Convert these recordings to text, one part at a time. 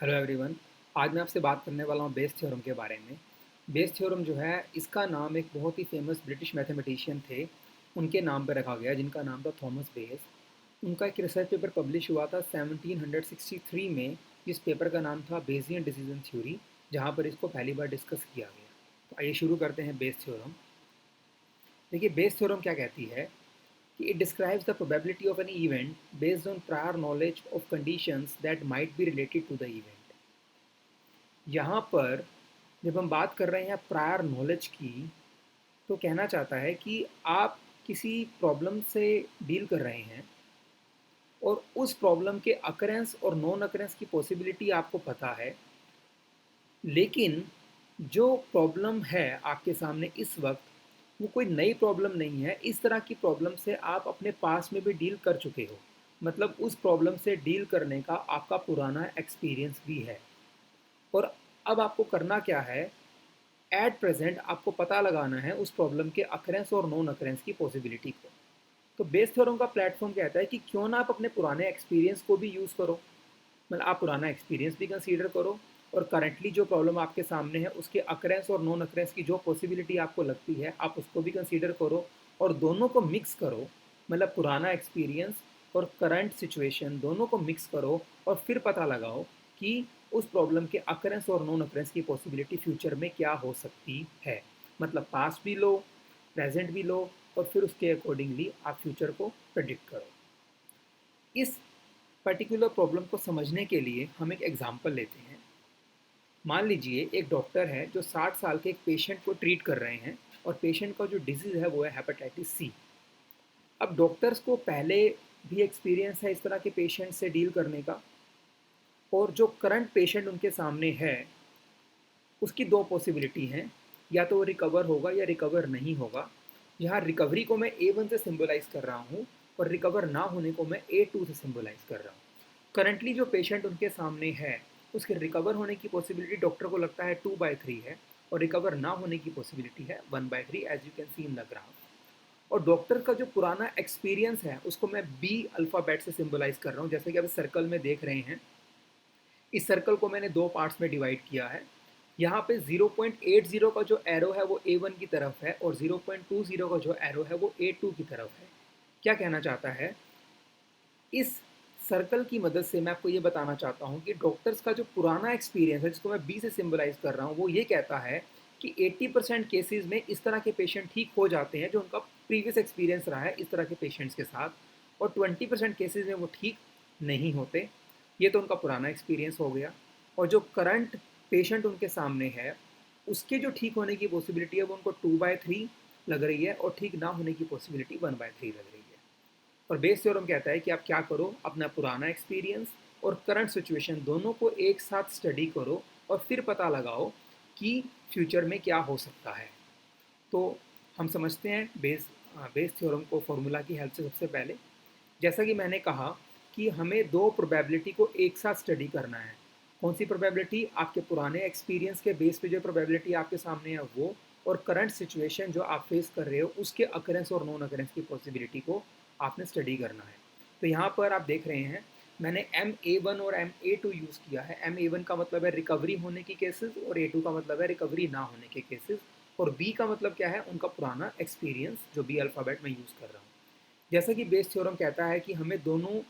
Hello everyone. आज मैं आपसे बात करने वाला हूँ बेस थ्योरम के बारे में। बेस थ्योरम जो है इसका नाम एक बहुत ही फेमस ब्रिटिश मैथमेटिशियन थे उनके नाम पर रखा गया, जिनका नाम था थॉमस बेस। उनका एक रिसर्च पेपर पब्लिश हुआ था 1763 में, जिस पेपर का नाम था बेसियन डिसीजन थ्योरी, जहाँ पर इसको पहली बार डिस्कस किया गया। तो आइए शुरू करते हैं बेस थ्योरम। देखिए, बेस थ्योरम क्या कहती है कि it describes the probability of an event based on prior knowledge of conditions that might be related to the event. यहाँ पर जब हम बात कर रहे हैं प्रायर नॉलेज की, तो कहना चाहता है कि आप किसी प्रॉब्लम से डील कर रहे हैं और उस प्रॉब्लम के अकरेंस और नॉन अकरेंस की पॉसिबिलिटी आपको पता है, लेकिन जो प्रॉब्लम है आपके सामने इस वक्त वो कोई नई प्रॉब्लम नहीं है। इस तरह की प्रॉब्लम से आप अपने पास में भी डील कर चुके हो, मतलब उस प्रॉब्लम से डील करने का आपका पुराना एक्सपीरियंस भी है। और अब आपको करना क्या है, एट प्रेजेंट आपको पता लगाना है उस प्रॉब्लम के अकरेंस और नॉन अकरेंस की पॉसिबिलिटी को। तो बेस थ्योरम का प्लेटफॉर्म कहता है कि क्यों ना आप अपने पुराने एक्सपीरियंस को भी यूज़ करो, मतलब आप पुराना एक्सपीरियंस भी कंसीडर करो और करंटली जो प्रॉब्लम आपके सामने है उसके अकरेंस और नॉन अकरेंस की जो पॉसिबिलिटी आपको लगती है आप उसको भी कंसीडर करो, और दोनों को मिक्स करो। मतलब पुराना एक्सपीरियंस और करंट सिचुएशन दोनों को मिक्स करो और फिर पता लगाओ कि उस प्रॉब्लम के अकरेंस और नॉन अकरेंस की पॉसिबिलिटी फ्यूचर में क्या हो सकती है। मतलब पास्ट भी लो, प्रेजेंट भी लो, और फिर उसके अकॉर्डिंगली आप फ्यूचर को प्रेडिक्ट करो। इस पर्टिकुलर प्रॉब्लम को समझने के लिए हम एक एग्जांपल लेते हैं। मान लीजिए एक डॉक्टर है जो 60 साल के एक पेशेंट को ट्रीट कर रहे हैं, और पेशेंट का जो डिजीज़ है वो है हेपेटाइटिस सी। अब डॉक्टर्स को पहले भी एक्सपीरियंस है इस तरह के पेशेंट से डील करने का, और जो करंट पेशेंट उनके सामने है उसकी दो पॉसिबिलिटी हैं, या तो वो रिकवर होगा या रिकवर नहीं होगा। यहाँ रिकवरी को मैं A1 से सिंबलाइज कर रहा हूँ और रिकवर ना होने को मैं A2 से सिंबलाइज कर रहा हूँ। करंटली जो पेशेंट उनके सामने है उसके रिकवर होने की पॉसिबिलिटी डॉक्टर को लगता है 2/3 है, और रिकवर ना होने की पॉसिबिलिटी है 1/3, as you can see in the graph. और डॉक्टर का जो पुराना एक्सपीरियंस है उसको मैं बी अल्फ़ाबेट से सिंबलाइज कर रहा हूँ, जैसे कि आप सर्कल में देख रहे हैं। इस सर्कल को मैंने दो पार्ट्स में डिवाइड किया है। यहाँ पे 0.80 का जो एरो है वो A1 की तरफ है, और 0.20 का जो एरो है वो A2 की तरफ है। क्या कहना चाहता है, इस सर्कल की मदद से मैं आपको ये बताना चाहता हूँ कि डॉक्टर्स का जो पुराना एक्सपीरियंस है, जिसको मैं बी से सिंबलाइज कर रहा हूँ, वो ये कहता है कि 80% केसेस में इस तरह के पेशेंट ठीक हो जाते हैं जो उनका प्रीवियस एक्सपीरियंस रहा है इस तरह के पेशेंट्स के साथ, और 20% केसेस में वो ठीक नहीं होते। ये तो उनका पुराना एक्सपीरियंस हो गया। और जो करंट पेशेंट उनके सामने है उसके जो ठीक होने की पॉसिबिलिटी है वो उनको 2/3 लग रही है, और ठीक ना होने की पॉसिबिलिटी 1/3 लग रही है। और बेस थ्योरम कहता है कि आप क्या करो, अपना पुराना एक्सपीरियंस और करंट सिचुएशन दोनों को एक साथ स्टडी करो और फिर पता लगाओ कि फ्यूचर में क्या हो सकता है। तो हम समझते हैं बेस थ्योरम को फॉर्मूला की हेल्प से। सबसे पहले, जैसा कि मैंने कहा कि हमें दो प्रोबेबिलिटी को एक साथ स्टडी करना है। कौन सी प्रोबेबिलिटी, आपके पुराने एक्सपीरियंस के बेस पे जो प्रोबेबिलिटी आपके सामने है वो, और करंट सिचुएशन जो आप फेस कर रहे हो उसके अकरेंस और नॉन अकरेंस की पॉसिबिलिटी को आपने स्टडी करना है। तो यहाँ पर आप देख रहे हैं मैंने MA1 और MA2 यूज़ किया है। MA1 का मतलब है रिकवरी होने की केसेस, और A2 का मतलब है रिकवरी ना होने के केसेस, और B का मतलब क्या है, उनका पुराना एक्सपीरियंस, जो B अल्फ़ाबेट में यूज़ कर रहा हूँ। जैसा कि बेस थ्योरम कहता है कि हमें दोनों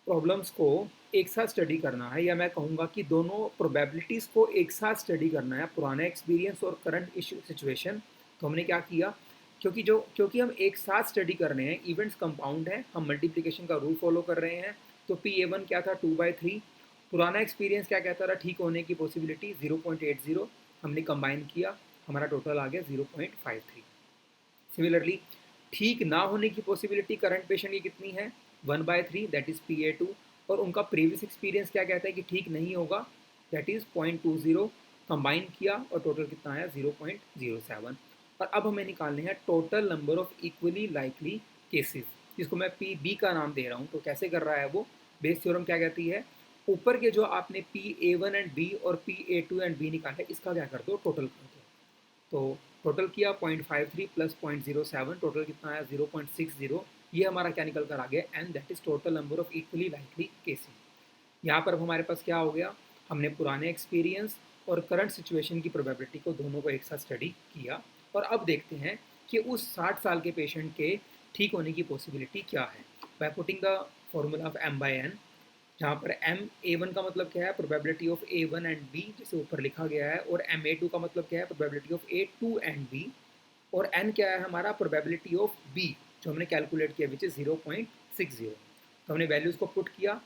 प्रॉब्लम्स को एक साथ स्टडी करना है, या मैं कहूँगा कि दोनों प्रोबेबिलिटीज़ को एक साथ स्टडी करना है, पुराने एक्सपीरियंस और करंट इशू सिचुएशन। तो हमने क्या किया, क्योंकि हम एक साथ स्टडी कर रहे हैं, इवेंट्स कंपाउंड हैं, हम मल्टीप्लिकेशन का रूल फॉलो कर रहे हैं। तो PA1 क्या था, 2/3। पुराना एक्सपीरियंस क्या कहता था, ठीक होने की पॉसिबिलिटी 0.80, हमने कंबाइन किया, हमारा टोटल आ गया 0.53। सिमिलरली, ठीक ना होने की पॉसिबिलिटी करंट पेशेंट की कितनी है, 1/3, दैट इज़ PA2। और उनका प्रीवियस एक्सपीरियंस क्या कहता है कि ठीक नहीं होगा, दैट इज़ 0.20। कंबाइन किया और टोटल कितना आया, 0.07। और अब हमें निकालने हैं total number of equally likely cases, जिसको मैं PB का नाम दे रहा हूँ। तो कैसे कर रहा है वो, बेस थ्योरम क्या कहती है, ऊपर के जो आपने PA1 एंड B और PA2 एंड B निकाले इसका क्या कर दो, टोटल कर दो। तो टोटल किया 0.53 प्लस 0.07, टोटल कितना आया, 0.60। ये हमारा क्या निकल कर आ गया, and that is total number of equally likely cases. यहाँ पर अब हमारे पास क्या हो गया, हमने पुराने एक्सपीरियंस और करंट सिचुएशन की प्रोबेबिलिटी को दोनों को एक साथ स्टडी किया, और अब देखते हैं कि उस 60 साल के पेशेंट के ठीक होने की पॉसिबिलिटी क्या है। By putting the formula of M by N, जहाँ पर एम ए वन का मतलब क्या है, probability of A one and B, जैसे ऊपर लिखा गया है, और एम ए टू का मतलब क्या है, probability of A two and B, और एन क्या है हमारा, प्रोबेबिलिटी ऑफ बी जो हमने कैलकुलेट किया विच इज 0.60। तो हमने वैल्यूज़ को पुट किया।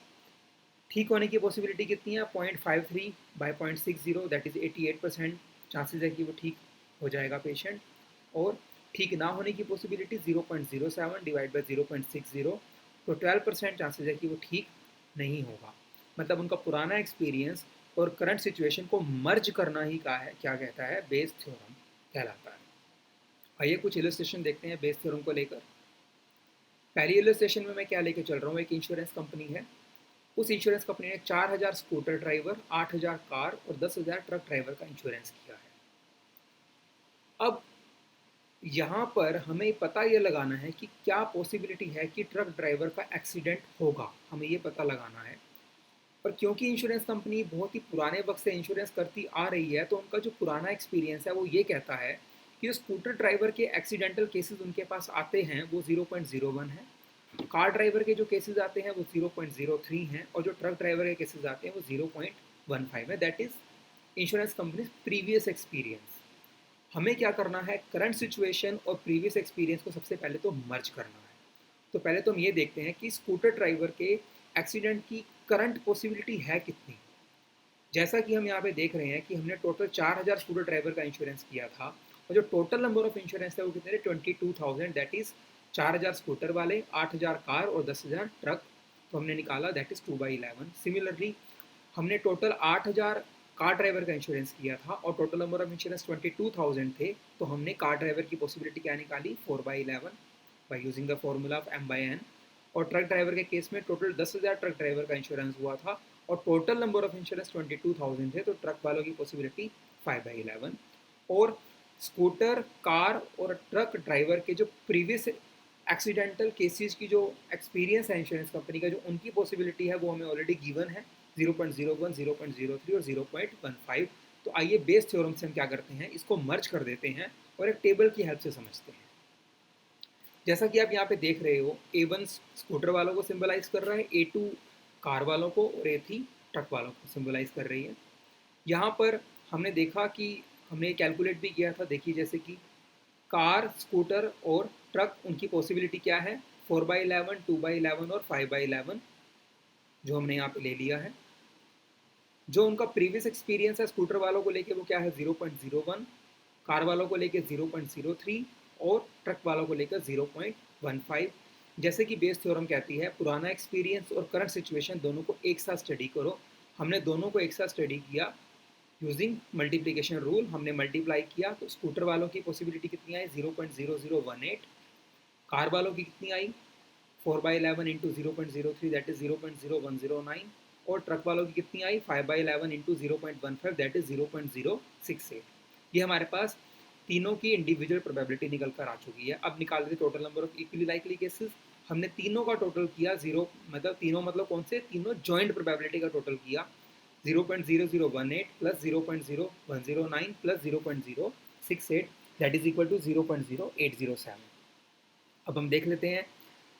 ठीक होने की पॉसिबिलिटी कितनी है, 0.53 बाई 0.60, दैट इज़ 88% चांसेस है कि वो ठीक हो जाएगा पेशेंट। और ठीक ना होने की पॉसिबिलिटी 0.07 डिवाइड बाई 0.60, तो 12% चांसेस है कि वो ठीक नहीं होगा। मतलब उनका पुराना एक्सपीरियंस और करंट सिचुएशन को मर्ज करना ही क्या कहता है, बेस थ्योरम कहलाता है। आइए कुछ इलस्ट्रेशन देखते हैं बेस थ्योरम को लेकर। पहली इलस्ट्रेशन में मैं क्या लेके चल रहा हूँ, एक इंश्योरेंस कंपनी है। उस इंश्योरेंस कंपनी ने 4000 स्कूटर ड्राइवर, 8000 कार और 10,000 ट्रक ड्राइवर का इंश्योरेंस किया है। अब यहाँ पर हमें पता ये लगाना है कि क्या पॉसिबिलिटी है कि ट्रक ड्राइवर का एक्सीडेंट होगा, हमें ये पता लगाना है। और क्योंकि इंश्योरेंस कंपनी बहुत ही पुराने वक्त से इंश्योरेंस करती आ रही है, तो उनका जो पुराना एक्सपीरियंस है वो ये कहता है कि जो स्कूटर ड्राइवर के एक्सीडेंटल केसेस उनके पास आते हैं वो 0.01 है, कार ड्राइवर के जो केसेस आते हैं वो 0.03 हैं, और जो ट्रक ड्राइवर के केसेस आते हैं वो 0.15 है। That is insurance company previous experience. हमें क्या करना है, करंट सिचुएशन और प्रीवियस एक्सपीरियंस को सबसे पहले तो मर्ज करना है। तो पहले तो हम ये देखते हैं कि स्कूटर ड्राइवर के एक्सीडेंट की करंट पॉसिबिलिटी है कितनी। जैसा कि हम यहाँ पे देख रहे हैं कि हमने टोटल 4000 स्कूटर ड्राइवर का इंश्योरेंस किया था, और जो टोटल नंबर ऑफ इंश्योरेंस था वो कितने थे, 22,000। दैट इज 4000 स्कूटर वाले, 8000 कार और 10,000 ट्रक। तो हमने निकाला दैट इज 2/11। सिमिलरली हमने टोटल 8000 कार ड्राइवर का इंश्योरेंस किया था और टोटल नंबर ऑफ इंश्योरेंस 22,000 थे, तो हमने कार ड्राइवर की पॉसिबिलिटी क्या निकाली, 4/11 by using the formula of M by N. और ट्रक ड्राइवर के केस में टोटल 10,000 ट्रक ड्राइवर का इंश्योरेंस हुआ था और टोटल नंबर ऑफ इंश्योरेंस 22,000 थे, तो ट्रक वालों की पॉसिबिलिटी 5/11। और स्कूटर, कार और ट्रक ड्राइवर के जो प्रीवियस एक्सीडेंटल केसेस की जो एक्सपीरियंस है इंश्योरेंस कंपनी का, जो उनकी पॉसिबिलिटी है वो हमें ऑलरेडी गिवन है, 0.01, 0.03 और 0.15। तो आइए बेस थ्योरम से हम क्या करते हैं, इसको मर्ज कर देते हैं और एक टेबल की हेल्प से समझते हैं। जैसा कि आप यहाँ पे देख रहे हो, A1 स्कूटर वालों को सिंबलाइज कर रहा है, A2 कार वालों को और A3 ट्रक वालों को सिंबलाइज कर रही है। यहाँ पर हमने देखा कि हमने कैलकुलेट भी किया था, देखिए जैसे कि कार, स्कूटर और ट्रक, उनकी पॉसिबिलिटी क्या है, 4/11, 2/11 और 5/11, जो हमने यहाँ पे ले लिया है। जो उनका प्रीवियस एक्सपीरियंस है स्कूटर वालों को लेके वो क्या है, 0.01, कार वालों को लेके 0.03 और ट्रक वालों को लेकर 0.15। जैसे कि बेस थ्योरम कहती है, पुराना एक्सपीरियंस और करंट सिचुएशन दोनों को एक साथ स्टडी करो। हमने दोनों को एक साथ स्टडी किया यूजिंग मल्टीप्लिकेशन रूल। हमने मल्टीप्लाई किया तो स्कूटर वालों की पॉसिबिलिटी कितनी आई, 0.0018। कार वालों की कितनी आई, 4/11 इंटू 0.03 दैट इज 0.0109। और ट्रक वालों की कितनी आई, 5/11 इंटू 0.15 दैट इज 0.068। ये हमारे पास तीनों की इंडिविजुअल प्रोबेबिलिटी निकल कर आ चुकी है। अब निकाल रहे total number of equally likely cases. हमने तीनों का टोटल किया, तीनों मतलब कौन से, तीनों जॉइंट प्रोबेबिलिटी का टोटल किया, 0.0018 plus 0.0109 plus 0.068 that is equal to 0.0807। अब हम देख लेते हैं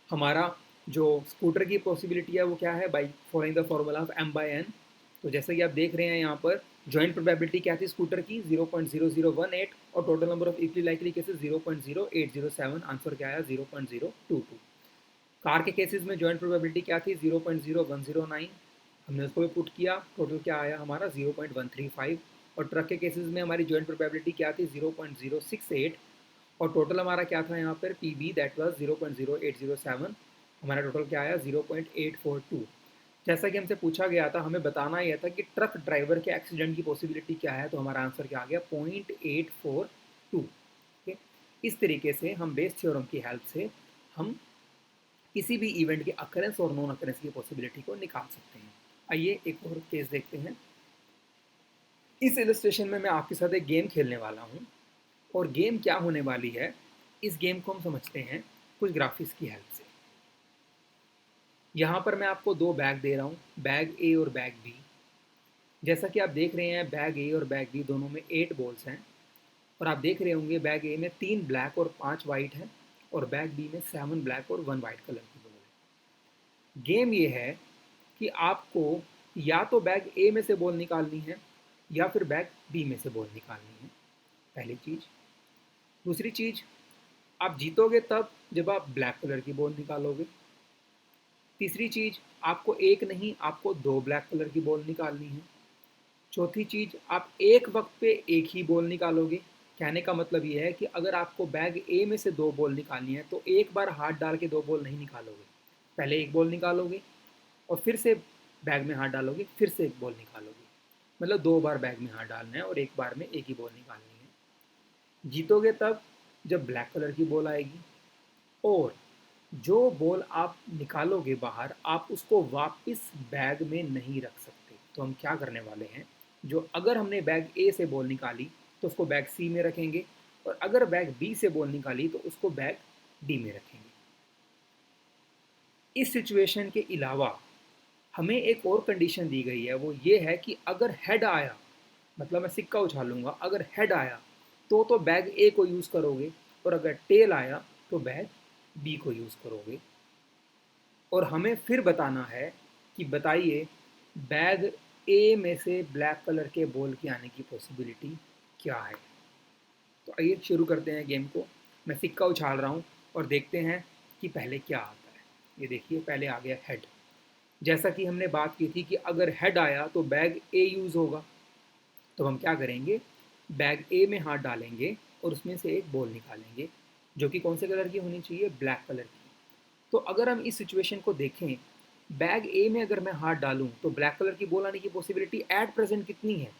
हमारा जो स्कूटर की पॉसिबिलिटी है वो क्या है, by following the formula of M by N. तो जैसा कि आप देख रहे हैं यहाँ पर जॉइंट प्रोबेबिलिटी क्या थी स्कूटर की, 0.0018 और total number of equally likely cases 0.0807। Answer क्या आया, 0.022। कार के केसेस में जॉइंट प्रोबेबिलिटी क्या थी, 0.0109, हमने उसको भी पुट किया, टोटल क्या आया हमारा 0.135। और ट्रक के केसेस में हमारी जॉइंट प्रोबेबिलिटी क्या थी, 0.068 और टोटल हमारा क्या था यहाँ पर पी बी, दैट वाज 0.0807। हमारा टोटल क्या आया, 0.842। जैसा कि हमसे पूछा गया था, हमें बताना यह था कि ट्रक ड्राइवर के एक्सीडेंट की पॉसिबिलिटी क्या है, तो हमारा आंसर क्या आ गया, 0.842। ठीक है, इस तरीके से हम बेस थ्योरम की हेल्प से हम किसी भी इवेंट के अकरेंस और नॉन अकरेंस की पॉसिबिलिटी को निकाल सकते हैं। आइए एक और केस देखते हैं। इस इलस्ट्रेशन में मैं आपके साथ एक गेम खेलने वाला हूँ, और गेम क्या होने वाली है, इस गेम को हम समझते हैं कुछ ग्राफिक्स की हेल्प से। यहाँ पर मैं आपको दो बैग दे रहा हूँ, बैग ए और बैग बी। जैसा कि आप देख रहे हैं बैग ए और बैग बी दोनों में 8 बॉल्स हैं, और आप देख रहे होंगे बैग ए में 3 ब्लैक और 5 वाइट है, और बैग बी में 7 ब्लैक और 1 वाइट कलर की बॉल है। गेम ये है कि आपको या तो बैग ए में से बॉल निकालनी है या फिर बैग बी में से बॉल निकालनी है, पहली चीज़। दूसरी चीज़, आप जीतोगे तब जब आप ब्लैक कलर की बॉल निकालोगे। तीसरी चीज़, आपको एक नहीं आपको दो ब्लैक कलर की बॉल निकालनी है। चौथी चीज़, आप एक वक्त पे एक ही बॉल निकालोगे। कहने का मतलब ये है कि अगर आपको बैग ए में से दो बॉल निकालनी है तो एक बार हाथ डाल के दो बॉल नहीं निकालोगे, पहले एक बॉल निकालोगे और फिर से बैग में हाथ डालोगे, फिर से एक बॉल निकालोगे। मतलब दो बार बैग में हाथ डालना है और एक बार में एक ही बॉल निकालनी है। जीतोगे तब जब ब्लैक कलर की बॉल आएगी, और जो बॉल आप निकालोगे बाहर आप उसको वापस बैग में नहीं रख सकते। तो हम क्या करने वाले हैं, जो अगर हमने बैग ए से बॉल निकाली तो उसको बैग सी में रखेंगे, और अगर बैग बी से बॉल निकाली तो उसको बैग डी में रखेंगे। इस सिचुएशन के अलावा हमें एक और कंडीशन दी गई है, वो ये है कि अगर हेड आया, मतलब मैं सिक्का उछालूंगा, अगर हेड आया तो बैग ए को यूज़ करोगे, और अगर टेल आया तो बैग बी को यूज़ करोगे। और हमें फिर बताना है कि बताइए बैग ए में से ब्लैक कलर के बॉल के आने की पॉसिबिलिटी क्या है। तो आइए शुरू करते हैं गेम को। मैं सिक्का उछाल रहा हूँ और देखते हैं कि पहले क्या आता है। ये देखिए पहले आ गया हेड। जैसा कि हमने बात की थी कि अगर हेड आया तो बैग ए यूज़ होगा, तो हम क्या करेंगे, बैग ए में हाथ डालेंगे और उसमें से एक बॉल निकालेंगे जो कि कौन से कलर की होनी चाहिए, ब्लैक कलर की। तो अगर हम इस सिचुएशन को देखें, बैग ए में अगर मैं हाथ डालूं तो ब्लैक कलर की बॉल आने की पॉसिबिलिटी एट प्रेजेंट कितनी है,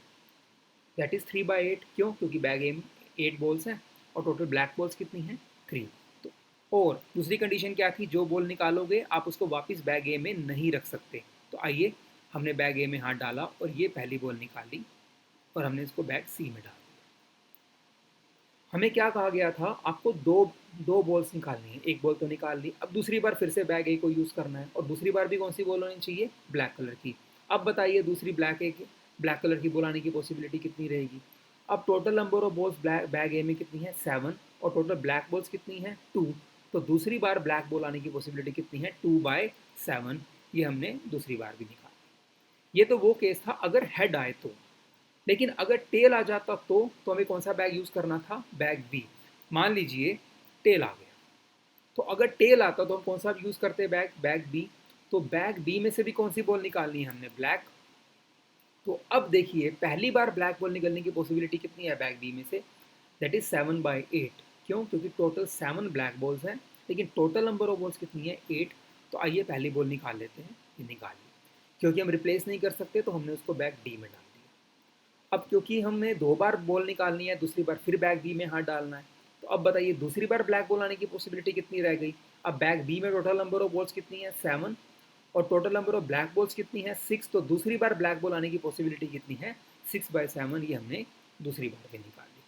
दैट इज़ 3/8। क्यों, क्योंकि बैग ए में 8 बॉल्स हैं और टोटल ब्लैक बॉल्स कितनी हैं, 3। तो और दूसरी कंडीशन क्या थी, जो बॉल निकालोगे आप उसको वापस बैग ए में नहीं रख सकते। तो आइए, हमने बैग ए में हाथ डाला और ये पहली बॉल निकाली और हमने इसको बैग सी में डाला। हमें क्या कहा गया था, आपको दो दो बॉल्स निकालनी है, एक बॉल तो निकाल ली, अब दूसरी बार फिर से बैग ए को यूज़ करना है, और दूसरी बार भी कौन सी बॉल होनी चाहिए, ब्लैक कलर की। अब बताइए दूसरी ब्लैक कलर की बॉल आने की पॉसिबिलिटी कितनी रहेगी। अब total number of balls bag A में कितनी है, 7, और टोटल ब्लैक बॉल्स कितनी है, 2। तो दूसरी बार ब्लैक बॉल आने की पॉसिबिलिटी कितनी है, 2/7। ये हमने दूसरी बार भी निकाला। ये तो वो केस था अगर हेड आए तो। लेकिन अगर टेल आ जाता तो हमें कौन सा बैग यूज़ करना था, बैग बी। मान लीजिए टेल आ गया, तो अगर टेल आता तो हम कौन सा यूज़ करते, बैग बी। तो बैग बी में से भी कौन सी बॉल निकालनी है हमने, ब्लैक। तो अब देखिए पहली बार ब्लैक बॉल निकलने की पॉसिबिलिटी कितनी है बैग बी में से, दैट इज 7/8। क्यों, क्योंकि टोटल 7 ब्लैक बॉल्स हैं, लेकिन टोटल नंबर ऑफ बॉल्स कितनी है, 8। तो आइए पहली बॉल निकाल लेते हैं, ये निकाल ली। क्योंकि हम रिप्लेस नहीं कर सकते तो हमने उसको बैग डी में डाल दिया। अब क्योंकि हमें दो बार बॉल निकालनी है, दूसरी बार फिर बैग बी में हाथ डालना है, तो अब बताइए दूसरी बार ब्लैक बॉल आने की पॉसिबिलिटी कितनी रह गई। अब बैग बी में टोटल नंबर ऑफ बॉल्स कितनी है, 7, और total number of black balls कितनी है, 6। तो दूसरी बार ब्लैक बॉल आने की पॉसिबिलिटी कितनी है, 6/7। ये हमने दूसरी बार भी निकाल ली।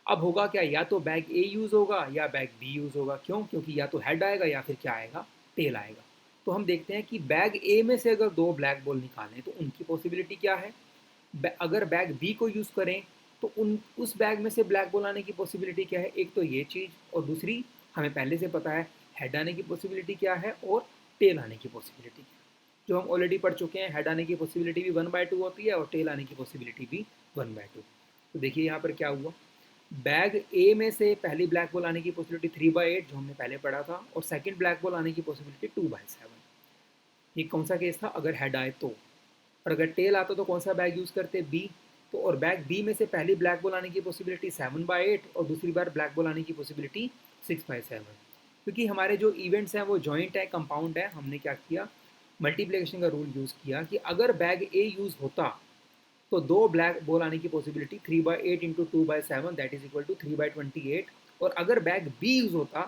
अब होगा क्या, या तो बैग ए यूज़ होगा या बैग बी यूज़ होगा। क्यों, क्योंकि या तो हेड आएगा या फिर क्या आएगा, टेल आएगा। तो हम देखते हैं कि बैग ए में से अगर दो ब्लैक बॉल निकालें तो उनकी पॉसिबिलिटी क्या है। अगर बैग बी को यूज़ करें तो उन उस बैग में से ब्लैक बॉल आने की पॉसिबिलिटी क्या है, एक तो ये चीज़, और दूसरी हमें पहले से पता है हेड आने की पॉसिबिलिटी क्या है और टेल आने की पॉसिबिलिटी क्या है, जो हम ऑलरेडी पढ़ चुके हैं। हेड आने की पॉसिबिलिटी भी 1/2 होती है और टेल आने की पॉसिबिलिटी भी 1/2। तो देखिए यहाँ पर क्या हुआ, बैग ए में से पहली ब्लैक बॉल आने की पॉसिबिलिटी 3/8 जो हमने पहले पढ़ा था, और सेकंड ब्लैक बॉल आने की पॉसिबिलिटी 2/7। ये कौन सा केस था, अगर हेड आए तो। और अगर टेल आता तो कौन सा बैग यूज़ करते, बी। तो और बैग बी में से पहली ब्लैक बॉल आने की पॉसिबिलिटी 7/8 और दूसरी बार ब्लैक बॉल आने की पॉसिबिलिटी 6/7। क्योंकि हमारे जो इवेंट्स हैं वो जॉइंट है, कंपाउंड है, हमने क्या किया, मल्टीप्लिकेशन का रूल यूज़ किया कि अगर बैग ए यूज़ होता तो दो ब्लैक बॉल आने की possibility 3/8 into 2/7 that is equal to 3/28। और अगर बैग बी यूज़ होता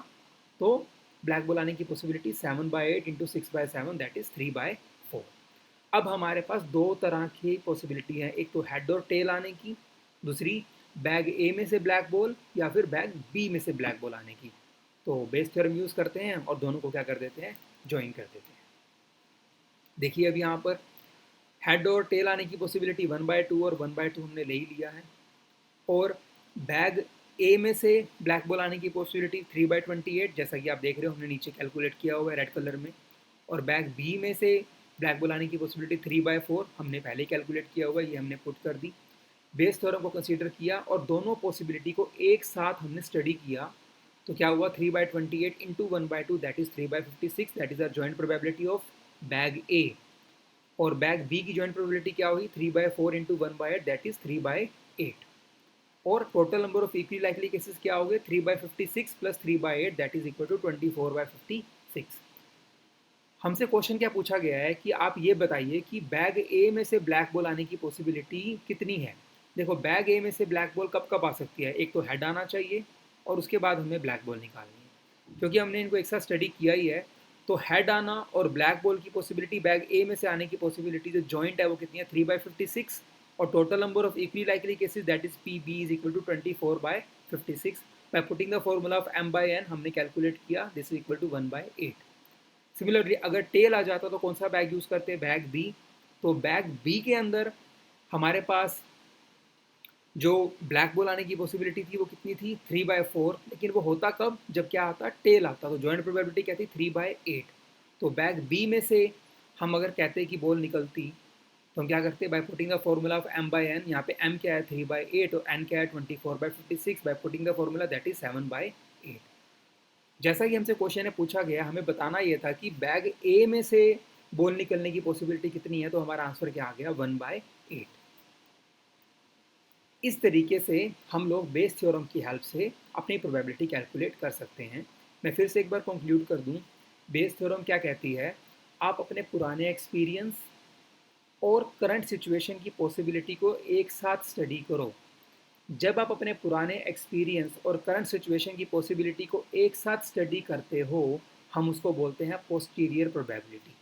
तो ब्लैक बॉल आने की पॉसिबिलिटी 7/8 इंटू 6/7 दैट इज 3/4। अब हमारे पास दो तरह की पॉसिबिलिटी है, एक तो हेड और टेल आने की, दूसरी बैग ए में से ब्लैक बॉल या फिर बैग बी में से ब्लैक बॉल आने की। तो बेस थ्योरम यूज़ करते हैं और दोनों को क्या कर देते हैं, ज्वाइन कर देते हैं। देखिए अब यहाँ पर हेड और टेल आने की पॉसिबिलिटी 1/2 और 1/2 हमने ले ही लिया है। और बैग ए में से ब्लैक बॉल आने की पॉसिबिलिटी 3/28, जैसा कि आप देख रहे हो हमने नीचे कैलकुलेट किया हुआ है रेड कलर में। और बैग बी में से ब्लैक बॉल आने की पॉसिबिलिटी 3/4 हमने पहले ही कैलकुलेट किया हुआ है, ये हमने पुट कर दी। बेस थ्योरम को कंसीडर किया और दोनों पॉसिबिलिटी को एक साथ हमने स्टडी किया। तो क्या हुआ, 3/28 into 1/2 that is 3/56, that is our joint probability of bag A. और बैग बी की जॉइंट प्रोबेबिलिटी क्या हुई, 3/4 इंटू 1/8 दैट इज 3/8। और total number of equally likely cases क्या हो गए, 3/56 plus 3/8 that is equal to 24/56। हमसे क्वेश्चन क्या पूछा गया है कि आप ये बताइए कि बैग ए में से ब्लैक बॉल आने की पॉसिबिलिटी कितनी है। देखो बैग ए में से ब्लैक बॉल कब कब आ सकती है, एक तो हेड आना चाहिए और उसके बाद हमें ब्लैक बॉल निकालनी है। क्योंकि हमने इनको एक साथ स्टडी किया ही है, तो हेड आना और ब्लैक बॉल की पॉसिबिलिटी बैग ए में से आने की पॉसिबिलिटी जो जॉइंट है वो कितनी है, 3/56। और total number of equally likely cases that is P B is equal to 24/56। By putting the formula of m/n हमने कैलकुलेट किया, this is equal to 1/8। Similarly अगर टेल आ जाता तो कौन सा बैग यूज़ करते, बैग बी। तो बैग बी के अंदर हमारे पास जो ब्लैक बॉल आने की पॉसिबिलिटी थी वो कितनी थी, 3/4। लेकिन वो होता कब, जब क्या आता, टेल आता। तो जॉइंट प्रोबेबिलिटी क्या थी, 3/8। तो बैग बी में से हम अगर कहते कि बॉल निकलती तो हम क्या करते, bye putting the formula of m/n। यहाँ पे m क्या है, 3/8 और n क्या है, 24/56। By putting the formula that is 7/8। जैसा कि हमसे क्वेश्चन में पूछा गया, हमें बताना ये था कि बैग ए में से बॉल निकलने की पॉसिबिलिटी कितनी है, तो हमारा आंसर क्या आ गया, 1/8। इस तरीके से हम लोग बेस थ्योरम की हेल्प से अपनी प्रोबेबिलिटी कैलकुलेट कर सकते हैं। मैं फिर से एक बार कंक्लूड कर दूं, बेस थ्योरम क्या कहती है, आप अपने पुराने एक्सपीरियंस और करंट सिचुएशन की पॉसिबिलिटी को एक साथ स्टडी करो। जब आप अपने पुराने एक्सपीरियंस और करंट सिचुएशन की पॉसिबिलिटी को एक साथ स्टडी करते हो, हम उसको बोलते हैं पोस्टीरियर प्रोबेबिलिटी।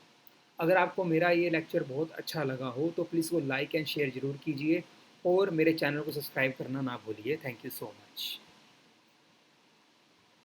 अगर आपको मेरा ये लेक्चर बहुत अच्छा लगा हो तो प्लीज़ वो लाइक एंड शेयर ज़रूर कीजिए और मेरे चैनल को सब्सक्राइब करना ना भूलिए। Thank you so much.